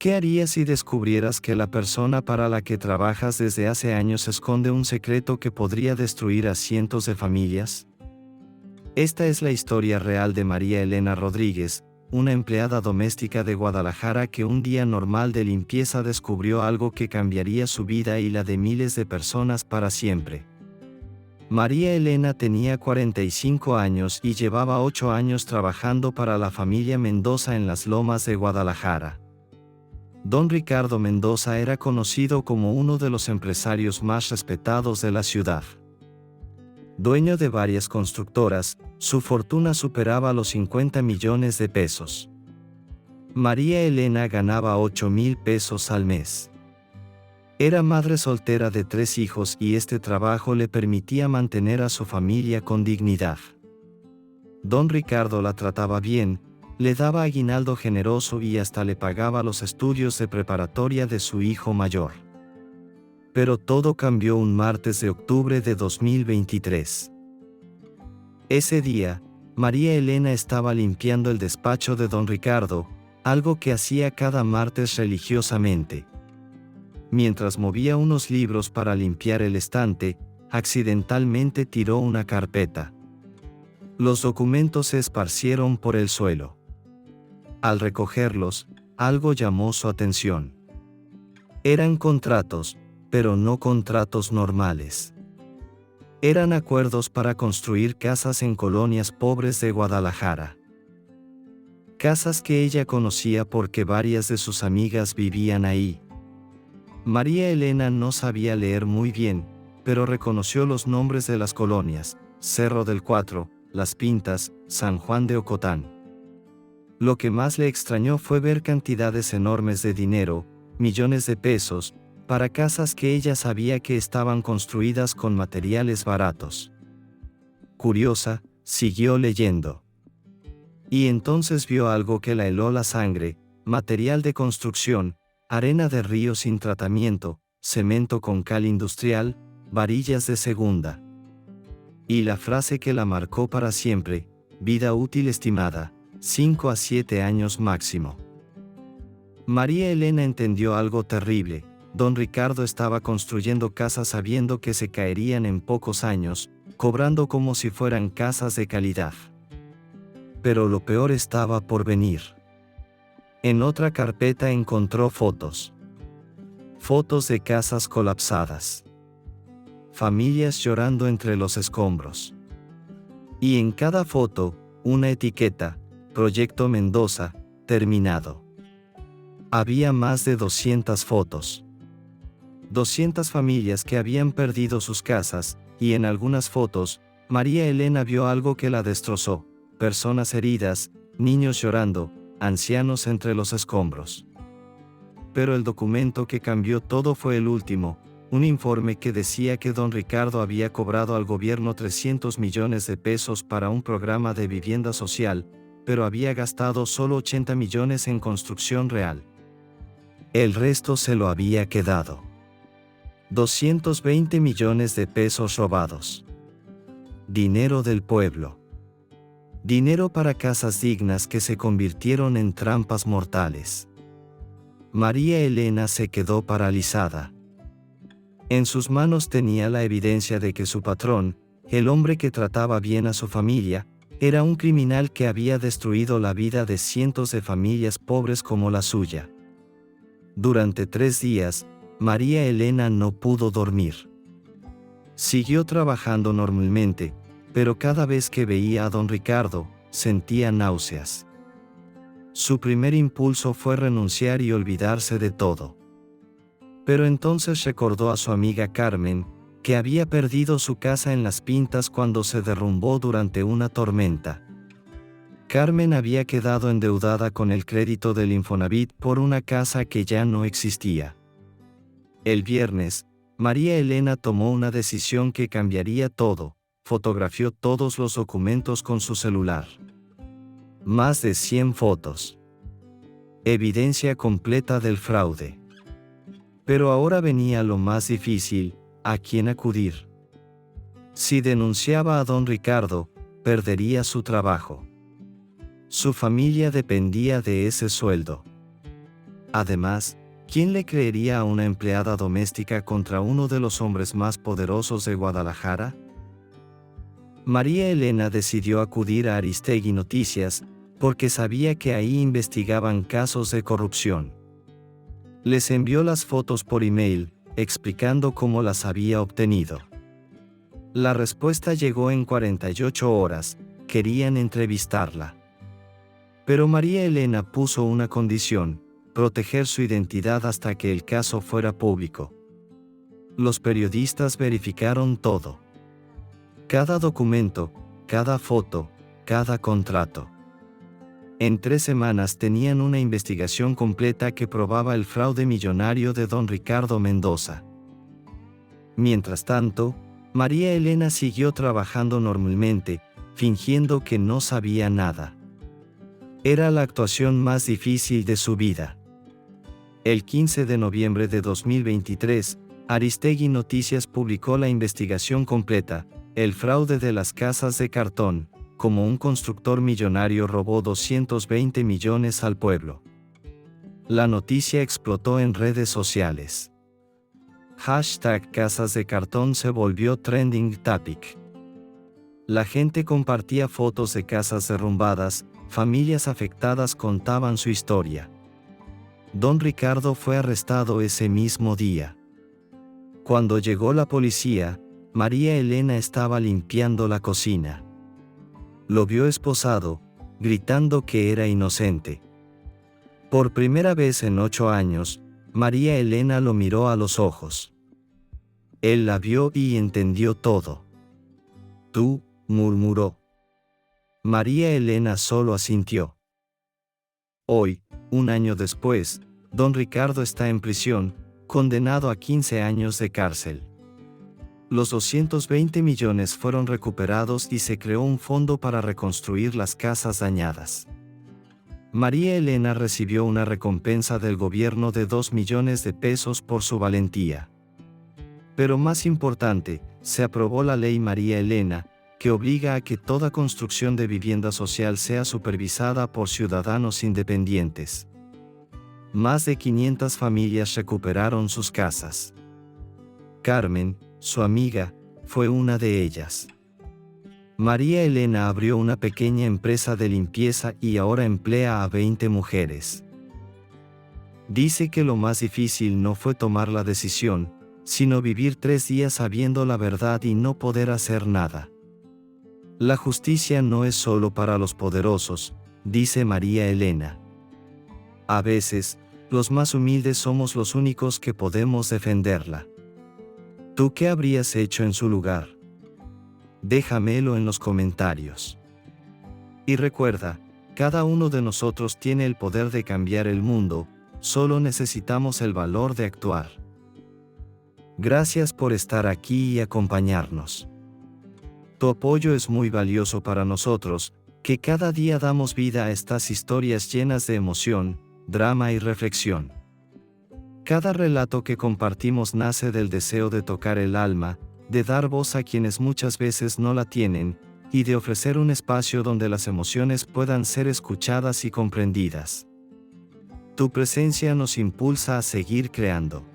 ¿Qué harías si descubrieras que la persona para la que trabajas desde hace años esconde un secreto que podría destruir a cientos de familias? Esta es la historia real de María Elena Rodríguez, una empleada doméstica de Guadalajara que un día normal de limpieza descubrió algo que cambiaría su vida y la de miles de personas para siempre. María Elena tenía 45 años y llevaba 8 años trabajando para la familia Mendoza en las Lomas de Guadalajara. Don Ricardo Mendoza era conocido como uno de los empresarios más respetados de la ciudad. Dueño de varias constructoras, su fortuna superaba los 50 millones de pesos. María Elena ganaba 8,000 pesos al mes. Era madre soltera de 3 hijos y este trabajo le permitía mantener a su familia con dignidad. Don Ricardo la trataba bien, le daba aguinaldo generoso y hasta le pagaba los estudios de preparatoria de su hijo mayor. Pero todo cambió un martes de octubre de 2023. Ese día, María Elena estaba limpiando el despacho de don Ricardo, algo que hacía cada martes religiosamente. Mientras movía unos libros para limpiar el estante, accidentalmente tiró una carpeta. Los documentos se esparcieron por el suelo. Al recogerlos, algo llamó su atención. Eran contratos, pero no contratos normales. Eran acuerdos para construir casas en colonias pobres de Guadalajara. Casas que ella conocía porque varias de sus amigas vivían ahí. María Elena no sabía leer muy bien, pero reconoció los nombres de las colonias: Cerro del Cuatro, Las Pintas, San Juan de Ocotán. Lo que más le extrañó fue ver cantidades enormes de dinero, millones de pesos, para casas que ella sabía que estaban construidas con materiales baratos. Curiosa, siguió leyendo. Y entonces vio algo que la heló la sangre: material de construcción, arena de río sin tratamiento, cemento con cal industrial, varillas de segunda. Y la frase que la marcó para siempre: vida útil estimada, 5 a 7 años máximo. María Elena entendió algo terrible: don Ricardo estaba construyendo casas sabiendo que se caerían en pocos años, cobrando como si fueran casas de calidad. Pero lo peor estaba por venir. En otra carpeta encontró fotos. Fotos de casas colapsadas. Familias llorando entre los escombros. Y en cada foto, una etiqueta: Proyecto Mendoza, terminado. Había más de 200 fotos. 200 familias que habían perdido sus casas, y en algunas fotos, María Elena vio algo que la destrozó: personas heridas, niños llorando, ancianos entre los escombros. Pero el documento que cambió todo fue el último: un informe que decía que don Ricardo había cobrado al gobierno 300 millones de pesos para un programa de vivienda social, pero había gastado solo 80 millones en construcción real. El resto se lo había quedado. 220 millones de pesos robados. Dinero del pueblo. Dinero para casas dignas que se convirtieron en trampas mortales. María Elena se quedó paralizada. En sus manos tenía la evidencia de que su patrón, el hombre que trataba bien a su familia, era un criminal que había destruido la vida de cientos de familias pobres como la suya. Durante 3 días, María Elena no pudo dormir. Siguió trabajando normalmente, pero cada vez que veía a don Ricardo, sentía náuseas. Su primer impulso fue renunciar y olvidarse de todo. Pero entonces recordó a su amiga Carmen, que había perdido su casa en Las Pintas cuando se derrumbó durante una tormenta. Carmen había quedado endeudada con el crédito del Infonavit por una casa que ya no existía. El viernes, María Elena tomó una decisión que cambiaría todo: fotografió todos los documentos con su celular. Más de 100 fotos. Evidencia completa del fraude. Pero ahora venía lo más difícil: ¿a quién acudir? Si denunciaba a don Ricardo, perdería su trabajo. Su familia dependía de ese sueldo. Además, ¿quién le creería a una empleada doméstica contra uno de los hombres más poderosos de Guadalajara? María Elena decidió acudir a Aristegui Noticias, porque sabía que ahí investigaban casos de corrupción. Les envió las fotos por email, explicando cómo las había obtenido. La respuesta llegó en 48 horas, querían entrevistarla. Pero María Elena puso una condición: proteger su identidad hasta que el caso fuera público. Los periodistas verificaron todo. Cada documento, cada foto, cada contrato. En 3 semanas tenían una investigación completa que probaba el fraude millonario de don Ricardo Mendoza. Mientras tanto, María Elena siguió trabajando normalmente, fingiendo que no sabía nada. Era la actuación más difícil de su vida. El 15 de noviembre de 2023, Aristegui Noticias publicó la investigación completa: el fraude de las casas de cartón, como un constructor millonario robó 220 millones al pueblo. La noticia explotó en redes sociales. #casas de cartón se volvió trending topic. La gente compartía fotos de casas derrumbadas, familias afectadas contaban su historia. Don Ricardo fue arrestado ese mismo día. Cuando llegó la policía, María Elena estaba limpiando la cocina. Lo vio esposado, gritando que era inocente. Por primera vez en 8 años, María Elena lo miró a los ojos. Él la vio y entendió todo. «Tú», murmuró. María Elena solo asintió. Hoy, 1 año después, don Ricardo está en prisión, condenado a 15 años de cárcel. Los 220 millones fueron recuperados y se creó un fondo para reconstruir las casas dañadas. María Elena recibió una recompensa del gobierno de 2 millones de pesos por su valentía. Pero más importante, se aprobó la Ley María Elena, que obliga a que toda construcción de vivienda social sea supervisada por ciudadanos independientes. Más de 500 familias recuperaron sus casas. Carmen, su amiga, fue una de ellas. María Elena abrió una pequeña empresa de limpieza y ahora emplea a 20 mujeres. Dice que lo más difícil no fue tomar la decisión, sino vivir 3 días sabiendo la verdad y no poder hacer nada. La justicia no es solo para los poderosos, dice María Elena. A veces, los más humildes somos los únicos que podemos defenderla. ¿Tú qué habrías hecho en su lugar? Déjamelo en los comentarios. Y recuerda, cada uno de nosotros tiene el poder de cambiar el mundo, solo necesitamos el valor de actuar. Gracias por estar aquí y acompañarnos. Tu apoyo es muy valioso para nosotros, que cada día damos vida a estas historias llenas de emoción, drama y reflexión. Cada relato que compartimos nace del deseo de tocar el alma, de dar voz a quienes muchas veces no la tienen, y de ofrecer un espacio donde las emociones puedan ser escuchadas y comprendidas. Tu presencia nos impulsa a seguir creando.